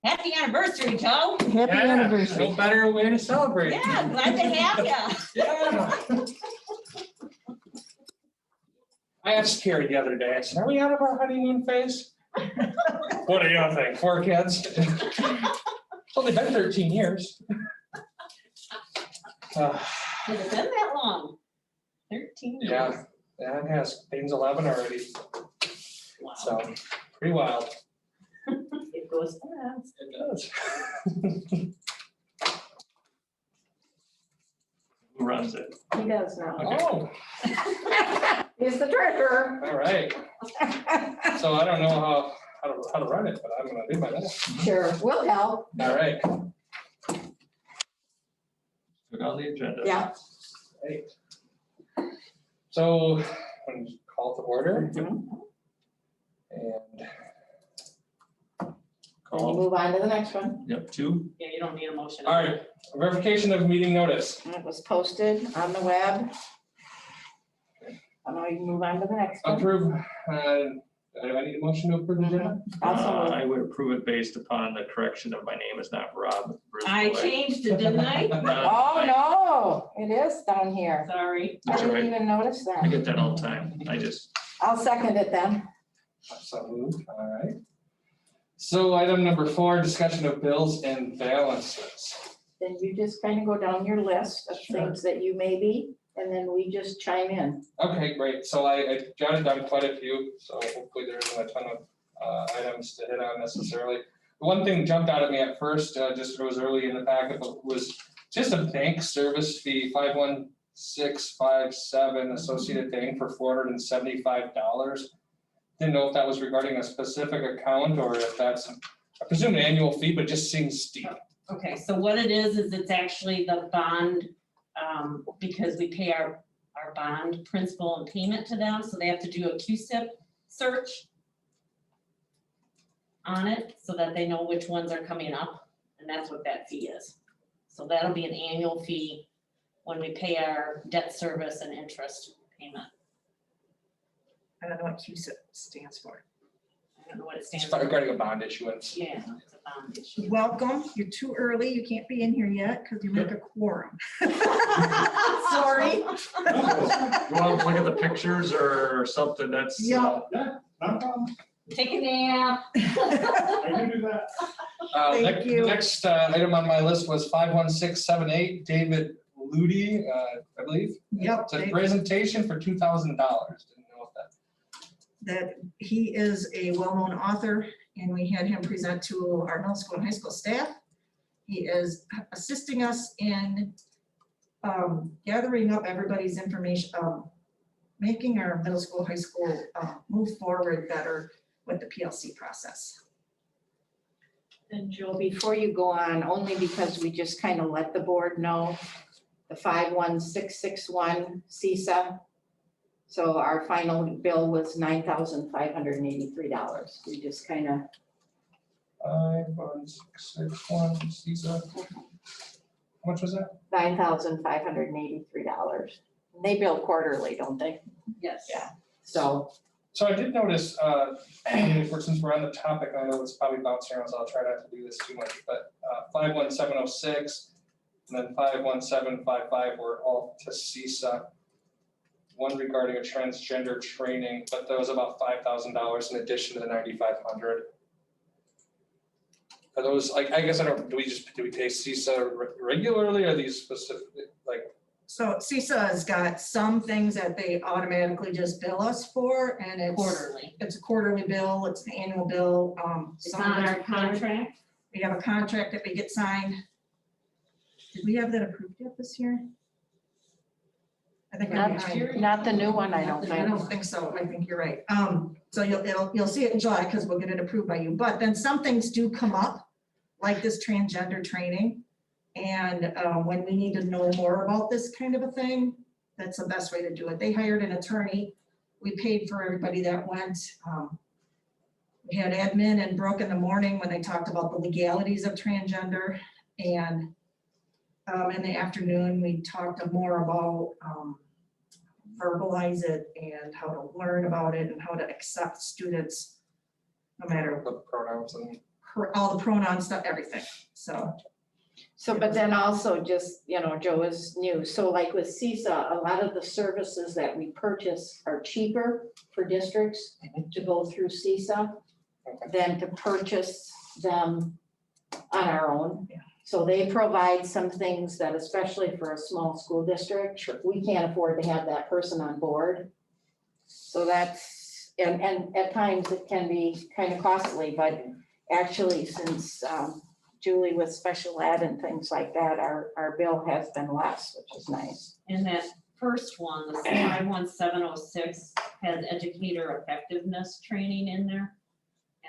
Happy anniversary, Joe. Happy anniversary. No better way to celebrate. Yeah, glad to have you. Yeah. I asked Carrie the other day, I said, are we out of our honeymoon phase? What do you think? 4 kids? It's only been 13 years. Has it been that long? 13 years. Yeah, it has. Payne's 11 already, Wow. so pretty wild. It goes fast. It does. Who runs it? He does now. Oh, He's the treasurer. all right. So I don't know how to run it, but I'm gonna do my best. Sure, we'll help. All right. Took on the agenda. Yeah. Right. So, I'm gonna call to order And and you Call. move on to the next one. Yep, 2. Yeah, you don't need a motion. all right, verification of meeting notice. It was posted on the web. I know you can move on to the next one. Approve, do I need a motion to approve the agenda? Also, I would approve it based upon the correction of my name is not Rob. I Brisbois. changed it, didn't I? oh, no, it is down here. Sorry. I That's all didn't right. even notice I that. get that all the time. I'll second it then. So moved, all right. So item number 4, discussion of bills and balances. Then you just kind of go down your list of Sure. things that you may be, and then we just chime in. Okay, great. So I jotted down quite a few, so hopefully there isn't a ton of items to hit on necessarily. The one thing jumped out at me at first, just it was early in the packet, but was just a bank service fee, 51657 Associated Bank for $475. Didn't know if that was regarding a specific account or if that's, I presume, an annual fee, but it just seems steep. Okay, so what it is it's actually the bond, because we pay our bond principal and payment to them, so they have to do a QSIP search on it so that they know which ones are coming up, and that's what that fee is. So that'll be an annual fee when we pay our debt service and interest payment. I don't know what QSIP stands for. I don't know what it It's stands for. regarding a bond issuance. Yeah, it's a bond issue. Welcome, you're too early, you can't be in here yet because you make a quorum. Sorry. You want to look at the pictures or something that's? Yeah. Yeah, no problem. Take a nap. I can do that. Thank you. Next item on my list was 51678, David Ludi, I believe. Yep, It's a presentation for $2,000. Didn't know if that. that he is a well-known author, and we had him present to our middle school and high school staff. He is assisting us in gathering up everybody's information, making our middle school, high school move forward better with the PLC process. And Joe, before you go on, only because we just kind of let the board know, the 51661 CISA. So our final bill was $9,583. We just kind of, 51661, CISA. How much was that? $9,583. They bill quarterly, don't they? Yes. Yeah. So, So I did notice, since we're on the topic, I know it's probably bouncing around, so I'll try not to do this too much, but 51706 and then 51755 were all to CISA. One regarding a transgender training, but that was about $5,000 in addition to the $9,500. Are those, like, I guess I don't, do we pay CISA regularly, or are these specific, like? So CISA has got some things that they automatically just bill us for, and it's Quarterly. It's a quarterly bill, it's an annual bill. It's some on of our it's- contract. We have a contract that we get signed. Did we have that approved yet this year? I think we're not, behind. not the new one, I don't I think. don't think so. I think you're right. So you'll see it in July because we'll get it approved by you. But then some things do come up, like this transgender training. And when we need to know more about this kind of a thing, that's the best way to do it. They hired an attorney. We paid for everybody that went. We had admin and Brooke in the morning when they talked about the legalities of transgender. And in the afternoon, we talked more about verbalize it and how to learn about it and how to accept students no matter. The pronouns and all the pronoun stuff, everything, so. So, but then also just, Joe is new, so like with CISA, a lot of the services that we purchase are cheaper for districts to go through CISA than to purchase them on our own. Yeah. So they provide some things that, especially for a small school district, Sure. we can't afford to have that person on board. So that's, and at times it can be kind of costly, but actually since Julie with special ed and things like that, our bill has been less, which is nice. And that first one, the 51706, has educator effectiveness training in there.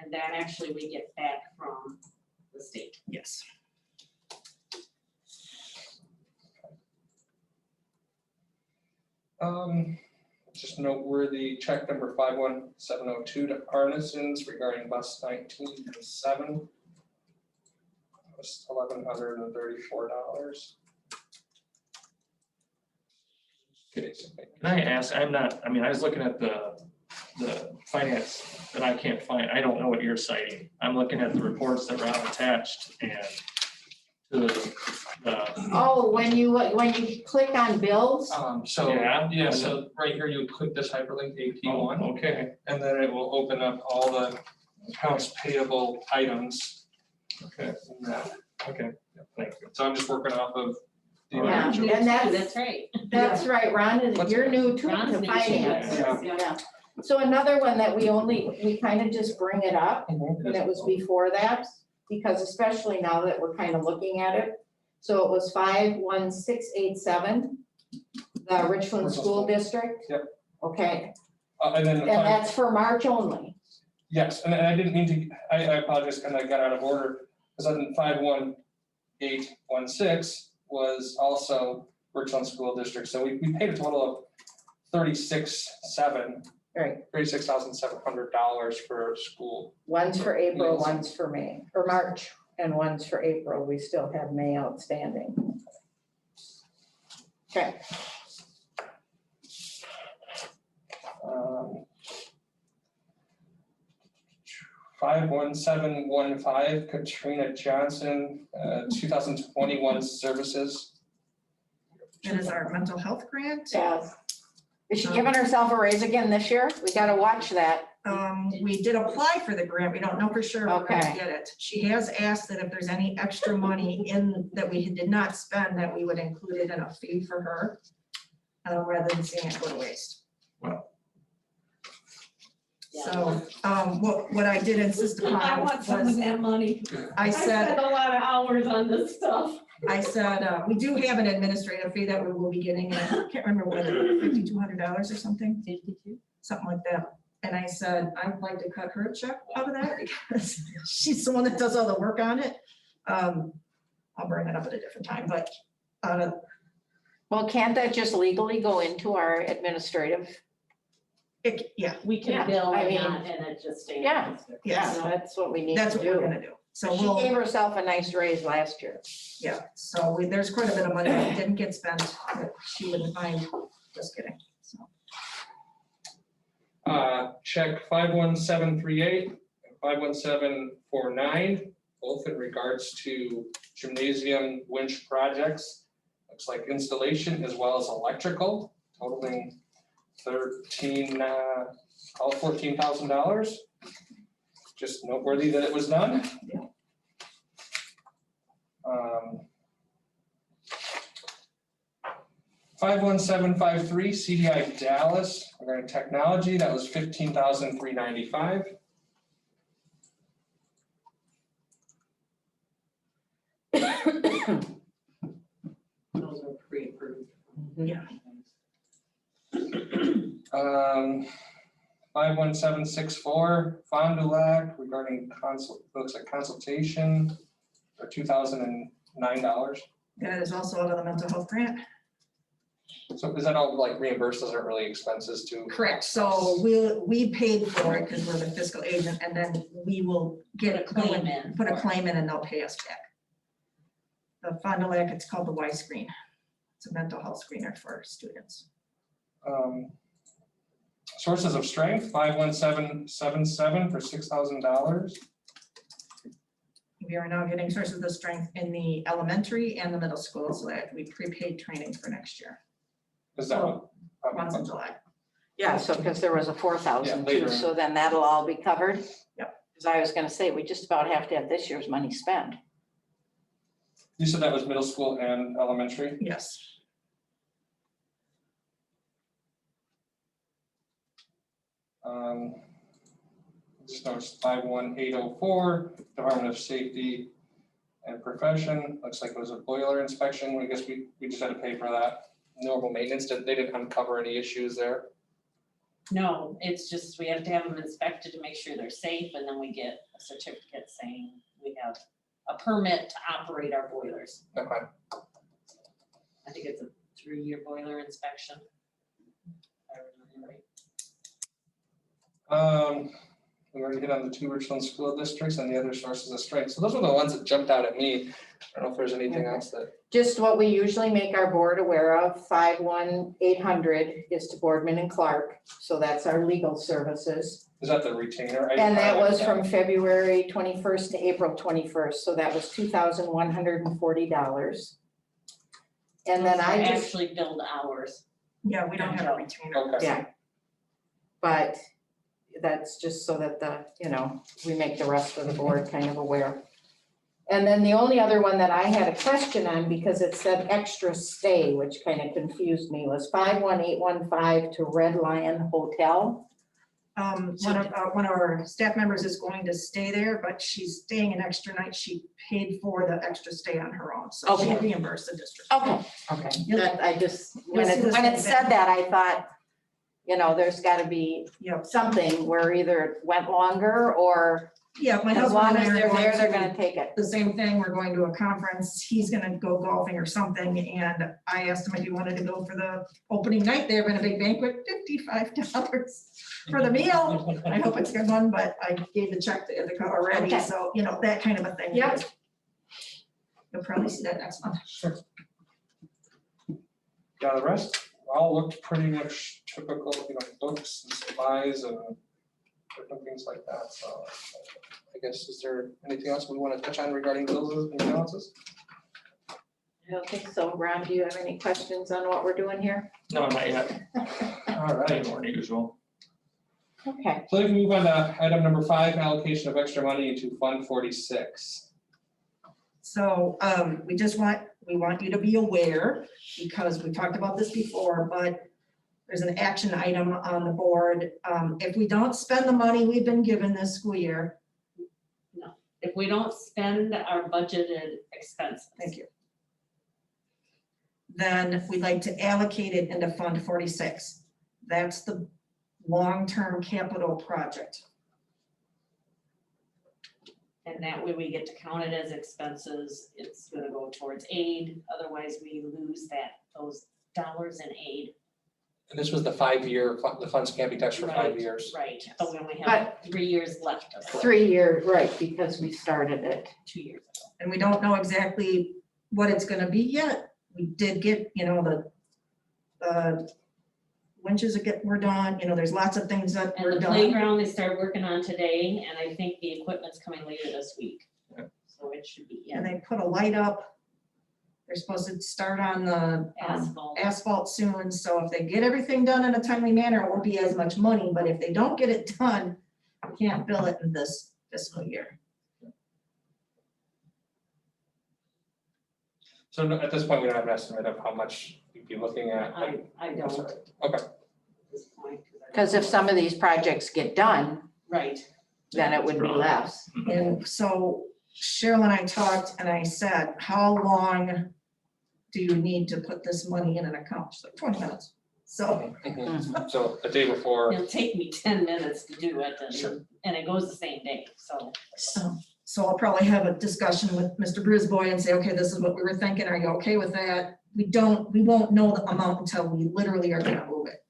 And that actually we get back from the state. Yes. Just noteworthy, check number 51702 to Arneson's regarding bus 1907. It was $1,134. Can I ask, I was looking at the finance that I can't find, I don't know what you're citing. I'm looking at the reports that Rob attached and the, Oh, when you click on bills, So right here, you click this hyperlink AP1, okay, and then it will open up all the accounts payable items. okay, in that. okay, thank you. So I'm just working off of the Yeah. original. And That's right. that's right, Ron, you're new too Ron's to new too, finance. yeah. So another one that we kind of just bring it up, and it was before that, because especially now that we're kind of looking at it. So it was 51687, the Richland School District. Yep. Okay, And then, and that's for March only. yes, and I didn't mean to, I apologize, kind of got out of order, because then 51816 was also Richland School District, so we paid a total of $36,700 for school. One's for April, Yes. one's for May, or March, and one's for April. We still have May outstanding. Okay, 51715, Katrina Johnson, 2021 services. That is our mental health grant. yeah. Is she giving herself a raise again this year? We gotta watch that. We did apply for the grant. We don't know for sure we're gonna Okay. get it. She has asked that if there's any extra money in that we did not spend, that we would include it in a fee for her, rather than seeing it go to waste. So, what I did insist upon I want some of was, that money. I said, spent a lot of hours on this stuff. we do have an administrative fee that we will be getting, and I can't remember whether $5,200 or something. 52. Something like that. And I said, I'd like to cut her a check out of that because she's the one that does all the work on it. I'll bring it up at a different time, but Well, can't that just legally go into our administrative? yeah, We Yeah, can bill I and mean, not, and it just stays. Yeah. yes, That's what we need that's to what we're do. gonna do. So She we'll, gave herself a nice raise last year. yeah, so there's quite a bit of money that didn't get spent that she wouldn't mind, just kidding. So Check 51738 and 51749, both in regards to gymnasium winch projects. Looks like installation as well as electrical, totaling $14,000. Just noteworthy that it was done. Yeah. 51753 CDI Dallas, regarding technology, that was $15,395. Those are pre-approved. Yeah. 51764 Fond du Lac, regarding looks like consultation for $2,009. that is also out of the mental health grant. So is that all like reimbursed, those aren't really expenses to? Correct. So we paid for it because we're the fiscal agent, and then we will get a Claim in. put a claim in and they'll pay us back. The Fond du Lac, it's called the Y screen. It's a mental health screener for students. Sources of strength, 51777 for $6,000. We are now getting sources of strength in the elementary and the middle school, so that we prepaid training for next year, Is that what? once in July. Yeah, so because there was a 4,000 Yeah, later too, in- so then that'll all be covered? Yep. Because I was gonna say, we just about have to have this year's money spent. You said that was middle school and elementary? Yes. Just noticed 51804, Department of Safety and Profession, looks like it was a boiler inspection, I guess we just had to pay for that. Normal maintenance, they didn't uncover any issues there. No, it's just, we have to have them inspected to make sure they're safe, and then we get a certificate saying we have a permit to operate our boilers. Okay. I think it's a 3-year boiler inspection. If I remember right. We already hit on the 2 Richland school districts and the other sources of strength, so those were the ones that jumped out at me. I don't know if there's anything else that. Just what we usually make our board aware of, 51800 is to Boardman and Clark, so that's our legal services. Is that the retainer? And that was from February 21st to April 21st, so that was $2,140. And then Those I are just, actually billed hours. Yeah, we don't have a retainer. Okay. yeah. But that's just so that we make the rest of the board kind of aware. And then the only other one that I had a question on, because it said extra stay, which kind of confused me, was 51815 to Red Lion Hotel. One of our staff members is going to stay there, but she's staying an extra night. She paid for the extra stay on her own, so she Okay. reimbursed the district. Okay. That, I just, when You'll see it this said that, I thought, there's gotta be Yep. something where either it went longer or Yeah, my as husband long and as I they're are there, they're going gonna take it. the same thing. We're going to a conference. He's gonna go golfing or something, and I asked him if he wanted to go for the opening night. They have been a big banquet, $55 for the meal. I hope it's a good one, but I gave the check to Ithaca already, Okay. so, that kind of a thing. Yep. You'll probably see that next month. Yeah, the rest all looked pretty much typical, books and supplies and different things like that, so. I guess, is there anything else we want to touch on regarding bills and balances? I don't think so. Ron, do you have any questions on what we're doing here? No, not yet. All right, More than usual. Okay, so if we move on to item number 5, allocation of extra money into Fund 46. So we want you to be aware, because we talked about this before, but there's an action item on the board. If we don't spend the money we've been given this school year, If we don't spend our budgeted expenses. thank you, then we'd like to allocate it into Fund 46. That's the long-term capital project. And that way we get to count it as expenses. It's gonna go towards aid, otherwise we lose those dollars in aid. And this was the 5-year, the funds can't be touched for 5 Right. years. Right, but we only have 3 years left of it, 3 years, right, because we started it. 2 years ago. And we don't know exactly what it's gonna be yet. We did get, the winches were done, there's lots of things that And were the done. playground they started working on today, and I think the equipment's coming later this week. Yeah. So it should be And in they put a light up. They're supposed to start on the asphalt. asphalt soon, so if they get everything done in a timely manner, it won't be as much money, but if they don't get it done, we can't bill it in this fiscal year. So at this point, we don't have an estimate of how much you'd be looking at. I don't Sorry. at Okay, this point. Because if some of these projects get done, Right, then it would be less. And so Cheryl and I talked and I said, how long do you need to put this money in an account? She's like, 20 minutes. So, so the day before, it'll take me 10 minutes to do it, Sure. and it goes the same day, so. so I'll probably have a discussion with Mr. Brisboy and say, okay, this is what we were thinking. Are you okay with that? We won't know the amount until we literally are gonna move it.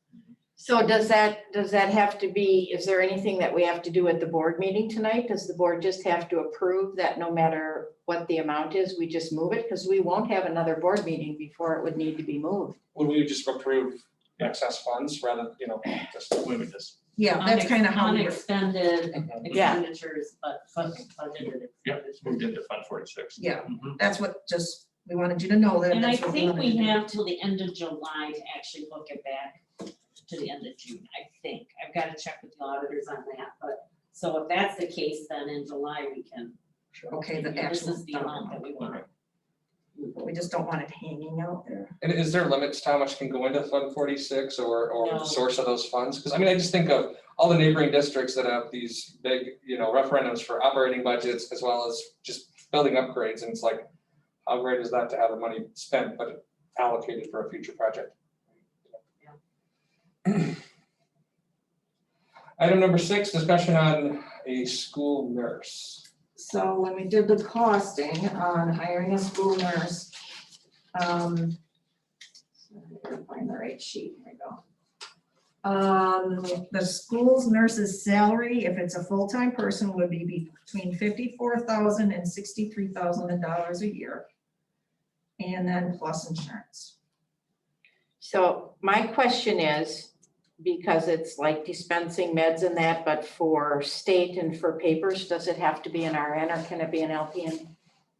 So does that have to be, is there anything that we have to do at the board meeting tonight? Does the board just have to approve that no matter what the amount is, we just move it? Because we won't have another board meeting before it would need to be moved. would we just approve excess funds rather, just, We would just Yeah, that's kind of how we, Unexpended Yeah. expenditures, but budgeted. Yep, it's moved into Fund 46. yeah, Mhm. that's what just, we wanted you to know that. And I that's what think wanted we to do. have till the end of July to actually book it back to the end of June, I think. I've got to check with the auditors on that, but, so if that's the case, then in July we can, Okay, the this actual is the amount that we want. We just don't want it hanging out there. And is there limits to how much can go into Fund 46 or No. the source of those funds? Because I mean, I just think of all the neighboring districts that have these big, referendums for operating budgets as well as just building upgrades. And it's like, how great is that to have the money spent but allocated for a future project? Item number 6, discussion on a school nurse. So when we did the costing on hiring a school nurse, find the right sheet, here we go. The school's nurse's salary, if it's a full-time person, would be between $54,000 and $63,000 a year. And then plus insurance. So my question is, because it's like dispensing meds and that, but for state and for papers, does it have to be an RN or can it be an LPN?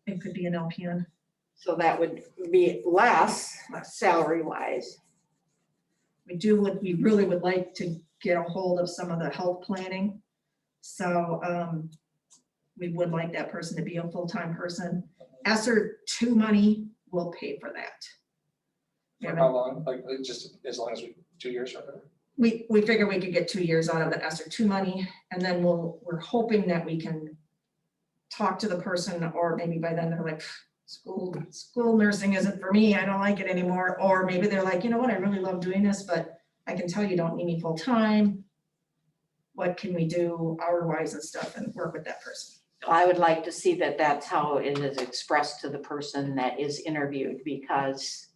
It could be an LPN. So that would be less salary wise. We really would like to get a hold of some of the health planning. So we would like that person to be a full-time person. ESSER 2 money will pay for that. For how long? Like just as long as 2 years or whatever? We figure we could get 2 years out of the ESSER 2 money, and then we're hoping that we can talk to the person, or maybe by then they're like, school nursing isn't for me, I don't like it anymore. Or maybe they're like, you know what, I really love doing this, but I can tell you don't need me full time. What can we do hour-wise and stuff, and work with that person. I would like to see that that's how it is expressed to the person that is interviewed, because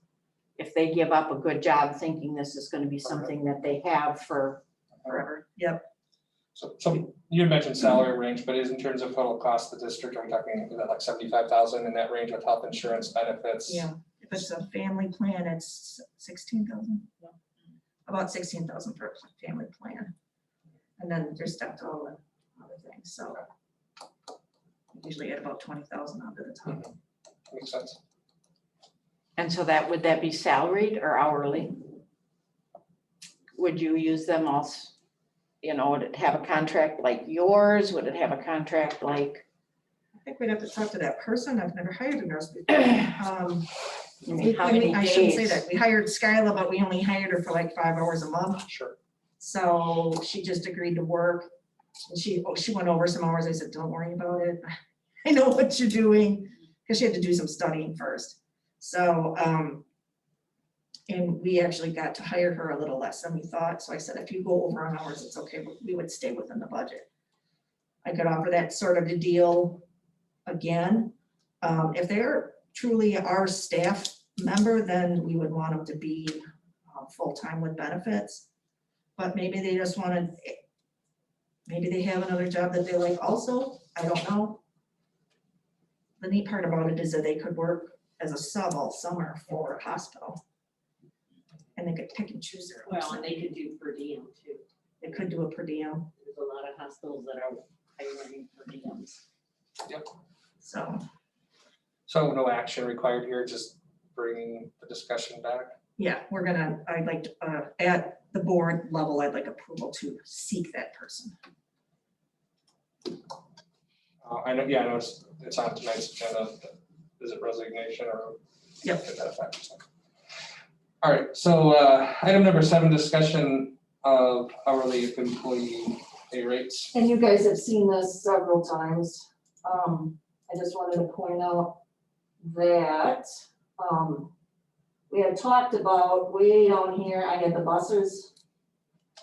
if they give up a good job thinking this is gonna be something that they have for Forever. Yep. So you had mentioned salary range, but is in terms of total cost of the district, are we talking about like 75,000 in that range with health insurance benefits? Yeah. If it's a family plan, it's 16,000. About 16,000 for a family plan. And then there's dental and other things, so. Usually at about 20,000 under the top. Makes sense. And so would that be salaried or hourly? Would you use them also, would it have a contract like yours? Would it have a contract like? I think we'd have to talk to that person. I've never hired a nurse before. I mean, how many I shouldn't say days? that. We hired Skyla, but we only hired her for like 5 hours a month. Sure. So she just agreed to work. And she went over some hours. I said, don't worry about it. I know what you're doing, because she had to do some studying first. So, and we actually got to hire her a little less than we thought. So I said, if you go over on hours, it's okay. We would stay within the budget. I could offer that sort of a deal again. If they're truly our staff member, then we would want them to be full-time with benefits. But maybe they just want to, maybe they have another job that they like also. I don't know. The neat part about it is that they could work as a sub all summer for a hospital. And they could pick and choose their own. Well, and they could do per diem too. They could do a per diem, There's a lot of hospitals that are hiring per diems. so, So no action required here, just bringing the discussion back. yeah, I'd like to, at the board level, I'd like approval to seek that person. I know it's on tonight's agenda. Is it resignation or? Yep. To that effect. All right, so item number 7, discussion of hourly employee pay rates. And you guys have seen this several times. I just wanted to point out that, we had talked about way down here, I had the buses,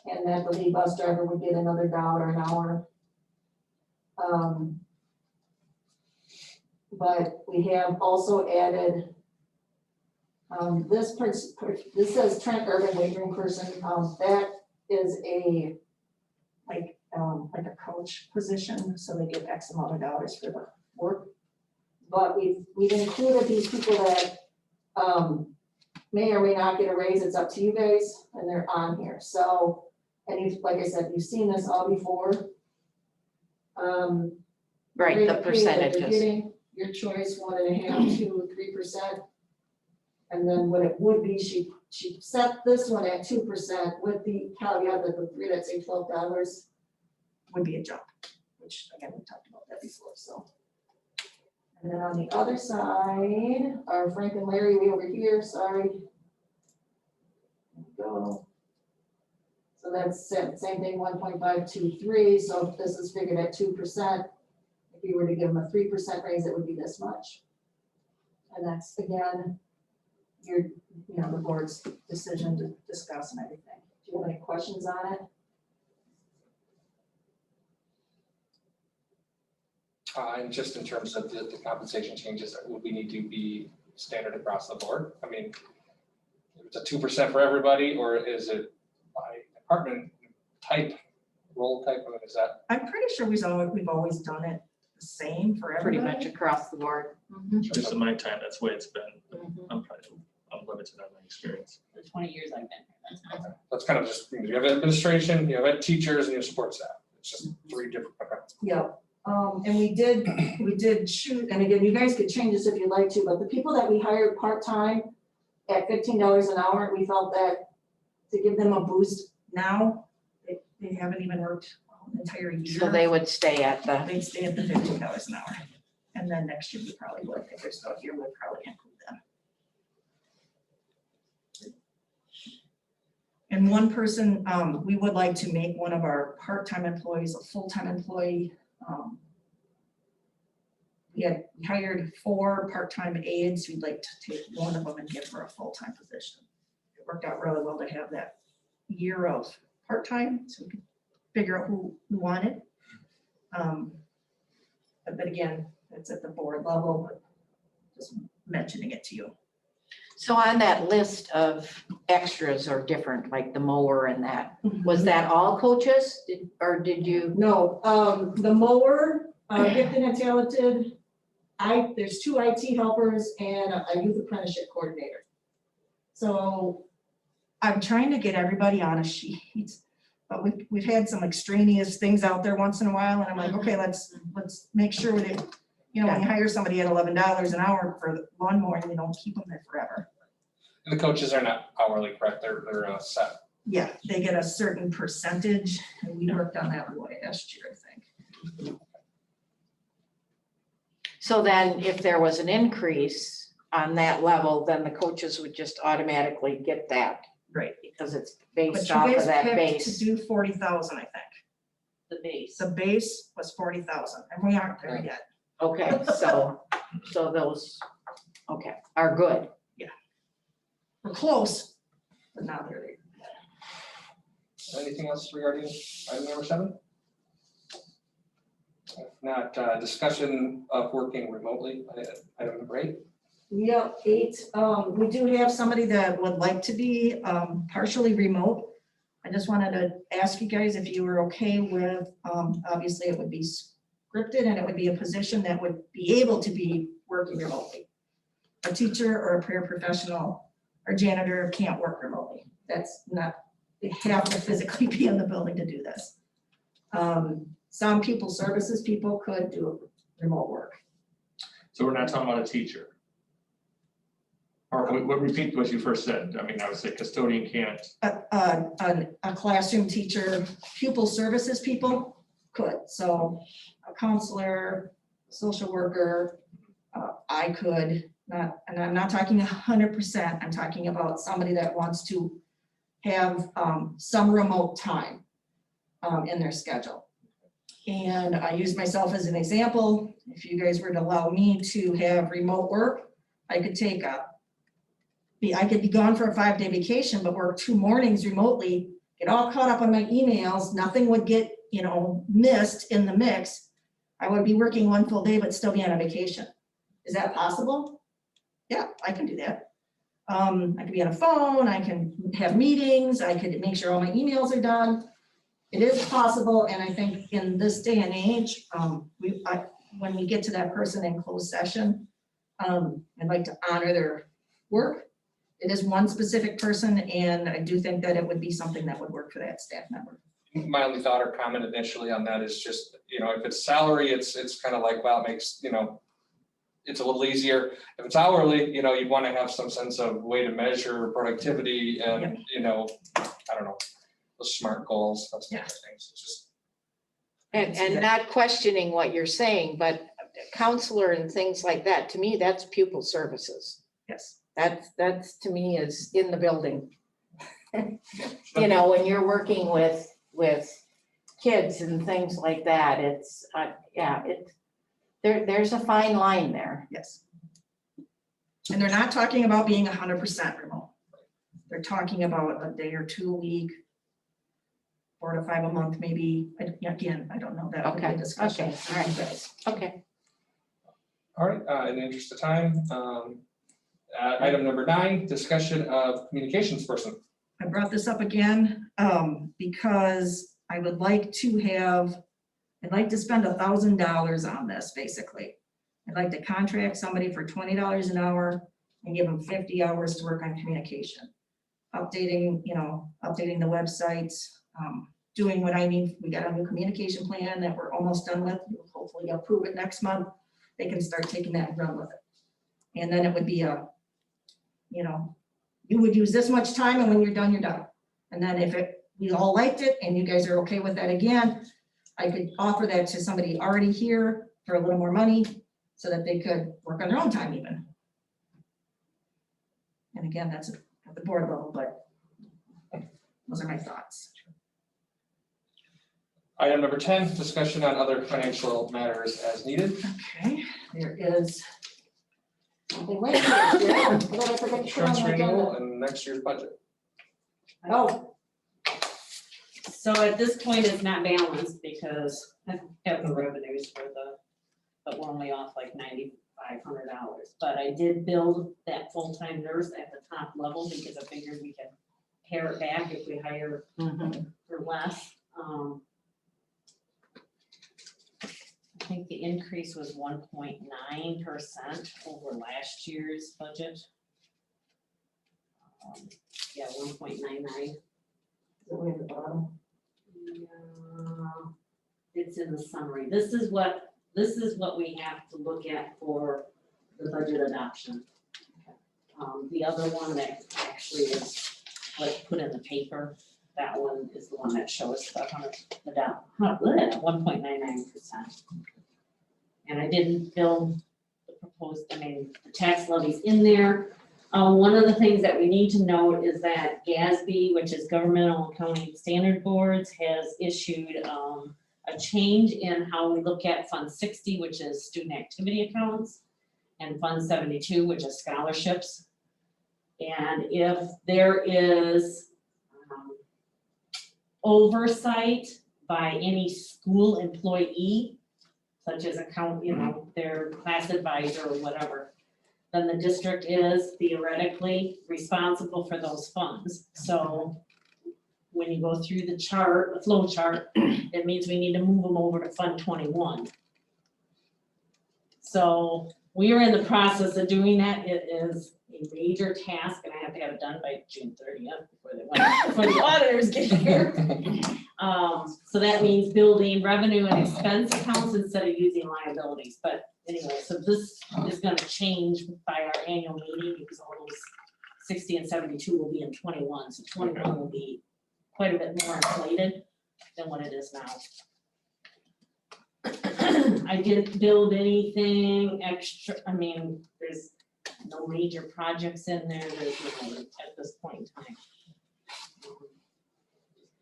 and that the lead bus driver would get another $1 an hour. But we have also added, this says Trent Urban Wagering Person, that is a, like a coach position, so they get X amount of dollars for the work. But we've included these people that, may or may not get a raise, it's up to you guys, and they're on here. So And you've, like I said, you've seen this all before. Right, Rate the of pay that they're percentages. getting, your choice, 1.5%, 2%, 3%. And then what it would be, she set this one at 2% with the caveat that the three, let's say $12 would be a jump, which again, we talked about that before, so. And then on the other side, our Frank and Larry, way over here, sorry. There we go. So that's same thing, 1.523, so if this is figured at 2%, if you were to give them a 3% raise, it would be this much. And that's, again, the board's decision to discuss and everything. Do you have any questions on it? And just in terms of the compensation changes, would we need to be standard across the board? I mean, it's a 2% for everybody, or is it by department type, role type, or is that? I'm pretty sure we've always done it the same for Pretty everybody. much across the board. Just in my time, that's the way it's been. Mhm. I'm limited on my experience. The 20 years I've been here, that's my. That's kind of just, you have administration, you have teachers, and you have support staff. It's just three different. Yeah, and we did shoot, and again, you guys could change this if you'd like to, but the people that we hired part-time at $15 an hour, we felt that to give them a boost. Now, they haven't even worked an entire year. So they would stay at the, They'd stay at the $15 an hour. And then next year we probably would, if they're still here, we'll probably include them. And one person, we would like to make one of our part-time employees a full-time employee. We hired 4 part-time aides. We'd like to take one of them and give her a full-time position. It worked out really well to have that year of part-time, so we could figure out who wanted. But again, it's at the board level, but just mentioning it to you. so on that list of extras or different, like the mower and that, was that all coaches? Or did you? No, the mower, gifted and talented, there's 2 IT helpers and a youth apprenticeship coordinator. So, I'm trying to get everybody on a sheet, but we've had some extraneous things out there once in a while, and I'm like, okay, let's make sure that, when you hire somebody at $11 an hour for one more, you don't keep them there forever. And the coaches are not hourly, correct? They're set. Yeah, they get a certain percentage, and we worked on that last year, I think. So then if there was an increase on that level, then the coaches would just automatically get that. Right. Because it's But based you off of guys that picked base. to do 40,000, I think. The base. The base was 40,000, and we aren't there yet. Okay, so those, okay, are good. We're close, but not there yet. Anything else regarding item number 7? If not, discussion of working remotely, item number 8. yep, 8, We do have somebody that would like to be partially remote. I just wanted to ask you guys if you were okay with, obviously it would be scripted and it would be a position that would be able to be working remotely. A teacher or a paraprofessional or janitor can't work remotely. That's not, they have to physically be in the building to do this. Some people, services people could do remote work. So we're not talking about a teacher? Or repeat what you first said. I mean, I would say custodian can't. A classroom teacher, pupil services people could, so a counselor, social worker, I could, and I'm not talking 100%, I'm talking about somebody that wants to have some remote time in their schedule. And I use myself as an example. If you guys were to allow me to have remote work, I could take I could be gone for a 5-day vacation, but work 2 mornings remotely, get all caught up on my emails, nothing would get, missed in the mix. I would be working 1 full day, but still be on a vacation. Is that possible? Yeah, I can do that. I could be on a phone, I can have meetings, I could make sure all my emails are done. It is possible, and I think in this day and age, when we get to that person in closed session, I'd like to honor their work. it is one specific person, and I do think that it would be something that would work for that staff member. My only thought or comment initially on that is just, if it's salary, it's kind of like, well, it makes, it's a little easier. If it's hourly, you'd want to have some sense of way to measure productivity and, I don't know, those SMART goals, those type of things. It's just, And not questioning what you're saying, but counselor and things like that, to me, that's pupil services. Yes. That's to me is in the building. When you're working with kids and things like that, it's, there's a fine line there. Yes. And they're not talking about being 100% remote. They're talking about a day or two a week, 4 to 5 a month, maybe. Again, I don't know, that would be a Okay, discussion. okay, all right, guys, okay. all right, in the interest of time, item number 9, discussion of communications person. I brought this up again, because I would like to I'd like to spend $1,000 on this, basically. I'd like to contract somebody for $20 an hour and give them 50 hours to work on communication. Updating the websites, doing what I need. We got a new communication plan that we're almost done with. We'll hopefully approve it next month. They can start taking that and run with it. And then it would be you would use this much time, and when you're done, you're done. And then if we all liked it and you guys are okay with that again, I could offer that to somebody already here for a little more money so that they could work on their own time even. And again, that's at the board level, but those are my thoughts. Item number 10, discussion on other financial matters as needed. Okay, there is, Wait, what did I forget to put on Insurance the renewal agenda? and next year's budget. Oh, So at this point, it's not balanced because I have the revenues but we're only off like $9,500. But I did build that full-time nurse at the top level because I figured we can pare it back if we hire for less. I think the increase was 1.9% over last year's budget. Yeah, 1.99. way at the bottom. It's in the summary. This is what we have to look at for the budget adoption. The other one that actually is like put in the paper, that one is the one that shows the 1.99%. And I didn't build the proposed, the tax levies in there. One of the things that we need to note is that GASB, which is Governmental Accounting Standard Boards, has issued a change in how we look at Fund 60, which is student activity accounts, and Fund 72, which is scholarships. And if there is oversight by any school employee, such as their class advisor or whatever, then the district is theoretically responsible for those funds. So when you go through the chart, the flow chart, it means we need to move them over to Fund 21. So we are in the process of doing that. It is a major task, and I have to have it done by June 30th before the auditors get here. So that means building revenue and expense accounts instead of using liabilities. But anyway, so this is going to change by our annual meeting because all those 60 and 72 will be in 21. So 21 will be quite a bit more inflated than what it is now. I didn't build anything extra. There's no major projects in there at this point in time.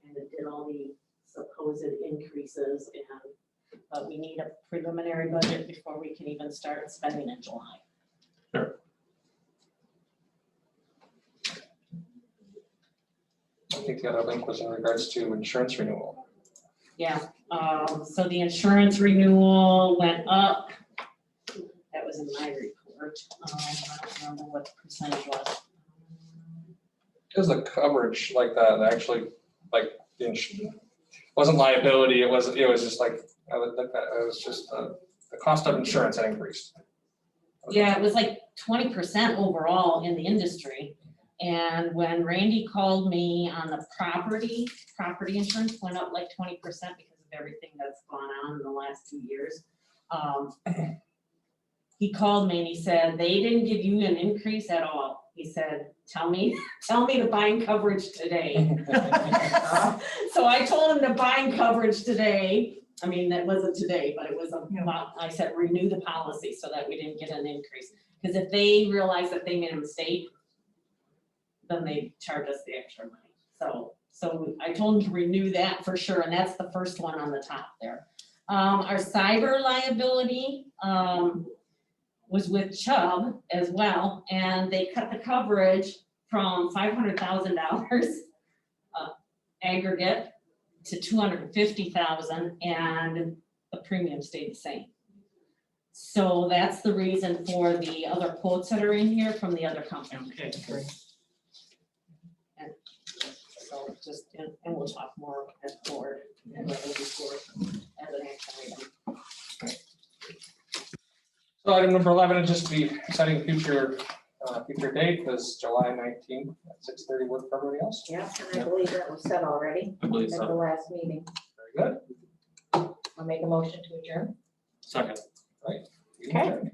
And it did all the supposed increases, but we need a preliminary budget before we can even start spending in July. Sure. I think the other link was in regards to insurance renewal. Yeah, so the insurance renewal went up. That was in my report. I don't remember what the percentage was. It was a coverage like that actually, like the insurance wasn't liability. It was just like I would look at. It was just the cost of insurance had increased. Yeah, it was like 20% overall in the industry. And when Randy called me on the property insurance went up like 20% because of everything that's gone on in the last 2 years. He called me and he said, they didn't give you an increase at all. He said, tell me to bind coverage today. So I told him to bind coverage today. I mean, that wasn't today, but it was I said, renew the policy so that we didn't get an increase. Because if they realize that they made a mistake, then they charge us the extra money. So I told him to renew that for sure, and that's the first one on the top there. Our cyber liability, was with Chubb as well, and they cut the coverage from $500,000 aggregate to $250,000, and the premium stayed the same. So that's the reason for the other quotes that are in here from the other company. Okay, great. So just, and we'll talk more at board and what we'll do for as an action item. So item number 11 is just to be setting a future date, because July 19th at 6:30 work for everybody else. Yeah, and I believe that was said already I believe at the so. last meeting. Very good. I'll make a motion to adjourn. Second. You adjourn.